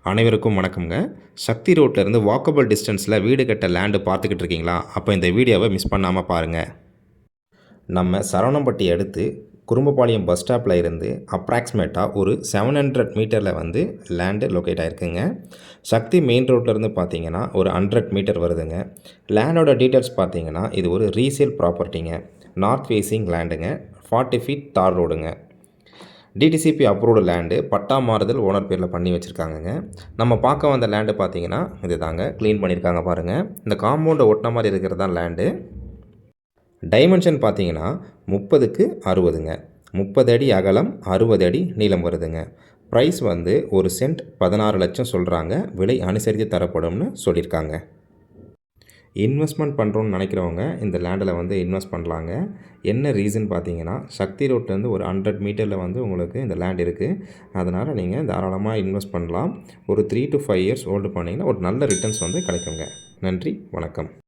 அனைவருக்கும் வணக்கம்ங்க. சக்தி ரோட்லேருந்து வாக்கபிள் டிஸ்டன்ஸில் வீடு கட்ட லேண்டு பார்த்துக்கிட்டு இருக்கீங்களா? அப்போ இந்த வீடியோவை மிஸ் பண்ணாமல் பாருங்கள். நம்ம சரவணம்பட்டி அடுத்து குறும்பபாளையம் பஸ் ஸ்டாப்பில் இருந்து அப்ராக்சிமேட்டாக ஒரு 700 மீட்டரில் வந்து லேண்டு லொக்கேட் ஆகிருக்குங்க. சக்தி மெயின் ரோட்லேருந்து பார்த்தீங்கன்னா ஒரு 100 மீட்டர் வருதுங்க. லேண்டோட டீட்டெயில்ஸ் பார்த்தீங்கன்னா இது ஒரு ரீசேல் ப்ராப்பர்ட்டிங்க. நார்த் ஃபேஸிங் லேண்டுங்க. 40 ஃபீட் தார் ரோடுங்க. டிடிசிபி அப்ரூவ்டு லேண்டு, பட்டா மாறுதல் ஓனர் பேரில் பண்ணி வச்சுருக்காங்கங்க. நம்ம பார்க்க வந்த லேண்டு பார்த்தீங்கன்னா இது தாங்க, க்ளீன் பண்ணியிருக்காங்க பாருங்கள். இந்த காம்பவுண்டை ஒட்டின மாதிரி இருக்கிறது தான் லேண்டு. டைமென்ஷன் பார்த்தீங்கன்னா 30க்கு 60ங்க. 30 அடி அகலம், 60 அடி நீளம் வருதுங்க. ப்ரைஸ் வந்து ஒரு சென்ட் 16 லட்சம் சொல்கிறாங்க. விலை அனுசரித்து தரப்படும்னு சொல்லியிருக்காங்க. இன்வெஸ்ட்மெண்ட் பண்ணுறோன்னு நினைக்கிறவங்க இந்த லேண்டில் வந்து இன்வெஸ்ட் பண்ணலாங்க. என்ன ரீசன் பார்த்தீங்கன்னா, சக்தி ரோட்லேருந்து ஒரு 100 மீட்டரில் வந்து உங்களுக்கு இந்த லேண்ட் இருக்குது. அதனால் நீங்கள் தாராளமாக இன்வெஸ்ட் பண்ணலாம். ஒரு 3 to 5 இயர்ஸ் ஹோல்டு பண்ணிங்கன்னா ஒரு நல்ல ரிட்டர்ன்ஸ் வந்து கிடைக்குங்க. நன்றி, வணக்கம்.